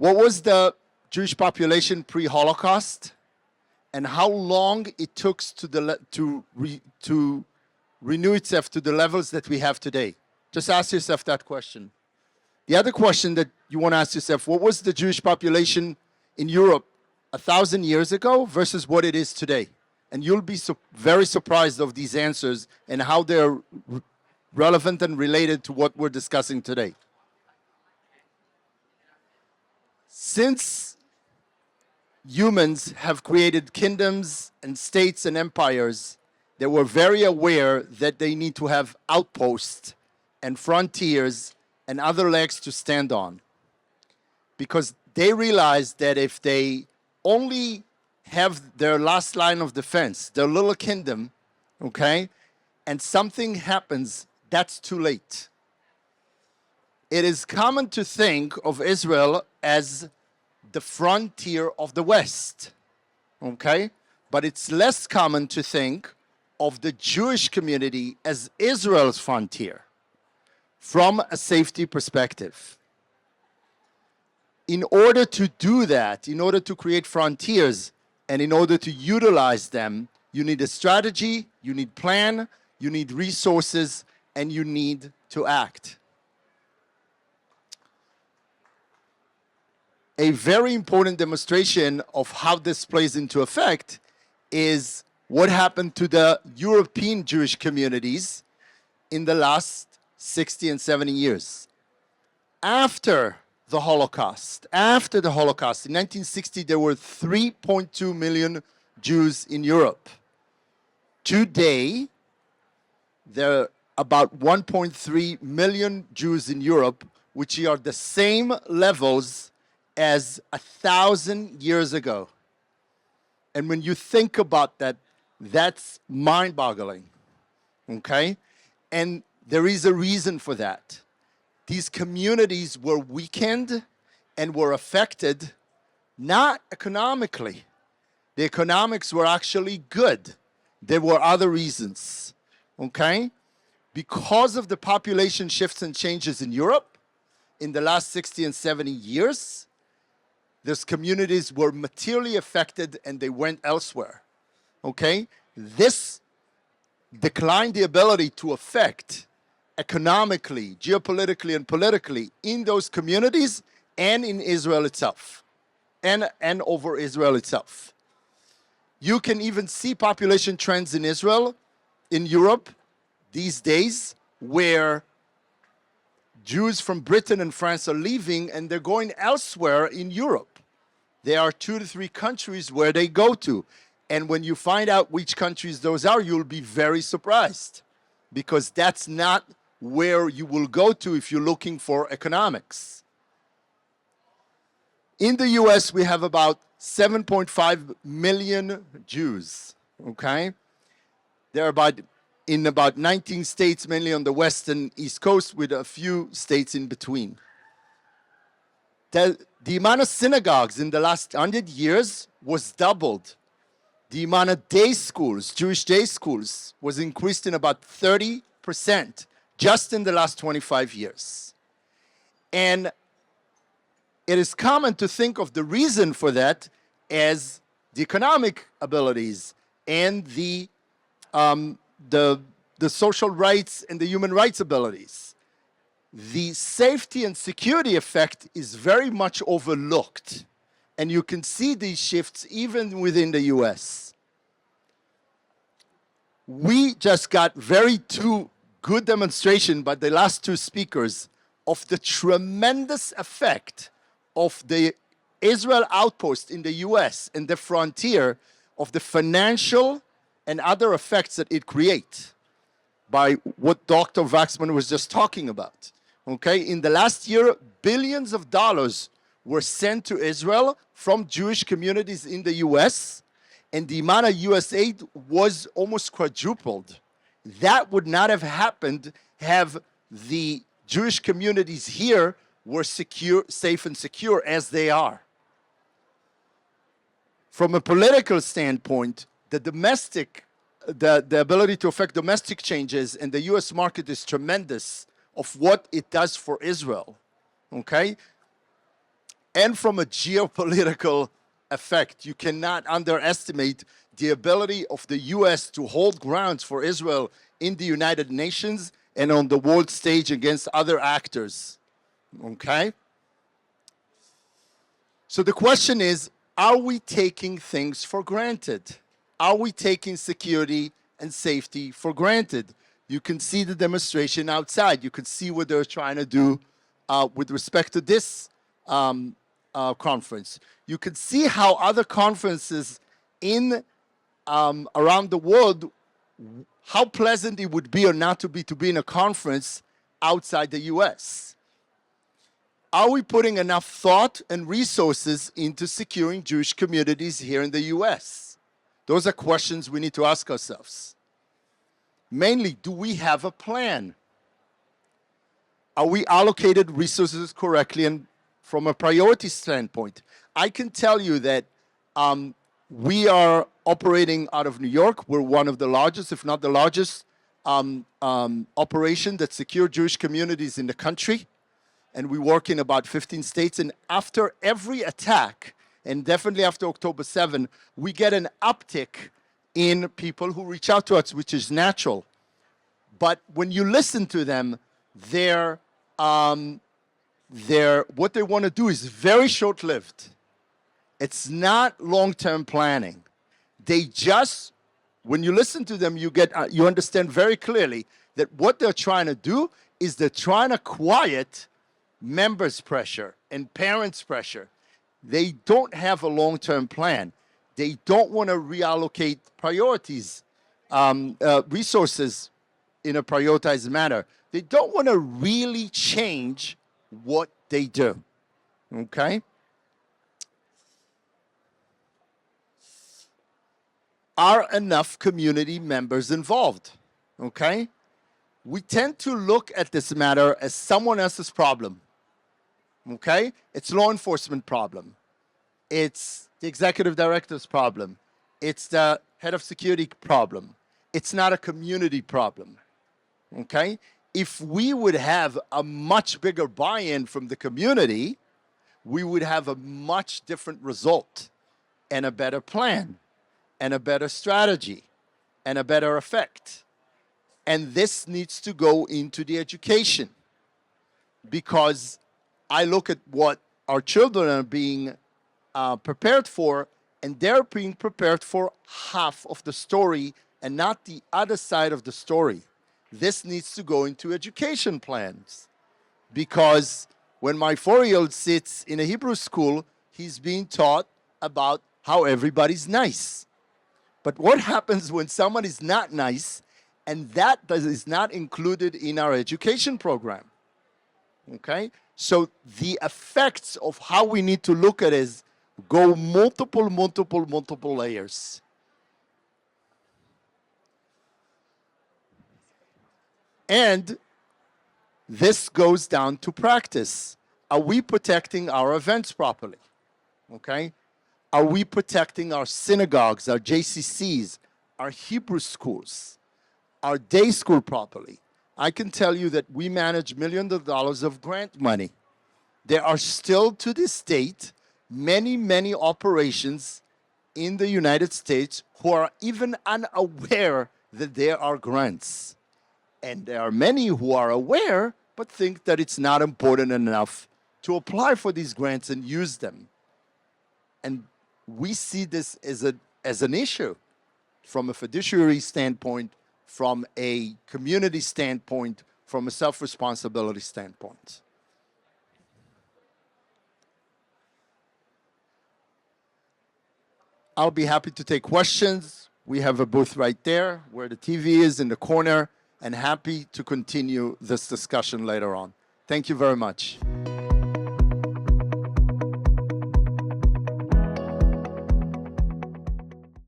What was the Jewish population pre-Holocaust, and how long it took to renew itself to the levels that we have today? Just ask yourself that question. The other question that you want to ask yourself, what was the Jewish population in Europe 1,000 years ago versus what it is today? And you'll be very surprised of these answers and how they're relevant and related to what we're discussing today. Since humans have created kingdoms and states and empires, they were very aware that they need to have outposts and frontiers and other legs to stand on. Because they realized that if they only have their last line of defense, their little kingdom, okay, and something happens, that's too late. It is common to think of Israel as the frontier of the West, okay? But it's less common to think of the Jewish community as Israel's frontier from a safety perspective. In order to do that, in order to create frontiers, and in order to utilize them, you need a strategy, you need plan, you need resources, and you need to act. A very important demonstration of how this plays into effect is what happened to the European Jewish communities in the last 60 and 70 years. After the Holocaust, in 1960, there were 3.2 million Jews in Europe. Today, there are about 1.3 million Jews in Europe, which are the same levels as 1,000 years ago. And when you think about that, that's mind-boggling, okay? And there is a reason for that. These communities were weakened and were affected not economically. The economics were actually good. There were other reasons, okay? Because of the population shifts and changes in Europe in the last 60 and 70 years, those communities were materially affected and they went elsewhere, okay? This declined the ability to affect economically, geopolitically, and politically in those communities and in Israel itself, and over Israel itself. You can even see population trends in Israel, in Europe these days, where Jews from Britain and France are leaving and they're going elsewhere in Europe. There are 2 to 3 countries where they go to. And when you find out which countries those are, you'll be very surprised, because that's not where you will go to if you're looking for economics. In the US, we have about 7.5 million Jews, okay? They're in about 19 states, mainly on the West and East Coast, with a few states in between. The amount of synagogues in the last 100 years was doubled. The amount of day schools, Jewish day schools, was increased in about 30% just in the last 25 years. And it is common to think of the reason for that as the economic abilities and the social rights and the human rights abilities. The safety and security effect is very much overlooked. And you can see these shifts even within the US. We just got two good demonstration by the last 2 speakers of the tremendous effect of the Israel outpost in the US and the frontier, of the financial and other effects that it creates by what Dr. Waxman was just talking about. Okay, in the last year, billions of dollars were sent to Israel from Jewish communities in the US, and the amount of US aid was almost quadrupled. That would not have happened have the Jewish communities here were secure, safe and secure as they are. From a political standpoint, the ability to affect domestic changes in the US market is tremendous of what it does for Israel, okay? and from a geopolitical effect. You cannot underestimate the ability of the US to hold grounds for Israel in the United Nations and on the world stage against other actors. Okay? So the question is, are we taking things for granted? Are we taking security and safety for granted? You can see the demonstration outside. You can see what they're trying to do with respect to this conference. You can see how other conferences in around the world, how pleasant it would be or not to be in a conference outside the US. Are we putting enough thought and resources into securing Jewish communities here in the US? Those are questions we need to ask ourselves. Mainly, do we have a plan? Are we allocated resources correctly and from a priority standpoint? I can tell you that we are operating out of New York. We're one of the largest, if not the largest, operation that secure Jewish communities in the country. And we work in about 15 states. And after every attack, and definitely after October 7, we get an uptick in people who reach out to us, which is natural. But when you listen to them, what they want to do is very short-lived. It's not long-term planning. They just, when you listen to them, you understand very clearly that what they're trying to do is they're trying to quiet members' pressure and parents' pressure. They don't have a long-term plan. They don't want to reallocate priorities, resources in a prioritized manner. They don't want to really change what they do, okay? Are enough community members involved, okay? We tend to look at this matter as someone else's problem, okay? It's law enforcement problem. It's the executive director's problem. It's the head of security problem. It's not a community problem, okay? If we would have a much bigger buy-in from the community, we would have a much different result and a better plan and a better strategy and a better effect. And this needs to go into the education, because I look at what our children are being prepared for, and they're being prepared for half of the story and not the other side of the story. This needs to go into education plans, because when my 4-year-old sits in a Hebrew school, he's being taught about how everybody's nice. But what happens when someone is not nice, and that is not included in our education program? Okay? So the effects of how we need to look at it go multiple layers. And this goes down to practice. Are we protecting our events properly? Okay? Are we protecting our synagogues, our JCCs, our Hebrew schools, our day school properly? I can tell you that we manage millions of dollars of grant money. There are still, to this date, many operations in the United States who are even unaware that there are grants. And there are many who are aware, but think that it's not important enough to apply for these grants and use them. And we see this as an issue from a fiduciary standpoint, from a community standpoint, from a self-responsibility standpoint. I'll be happy to take questions. We have a booth right there where the TV is in the corner, and happy to continue this discussion later on. Thank you very much.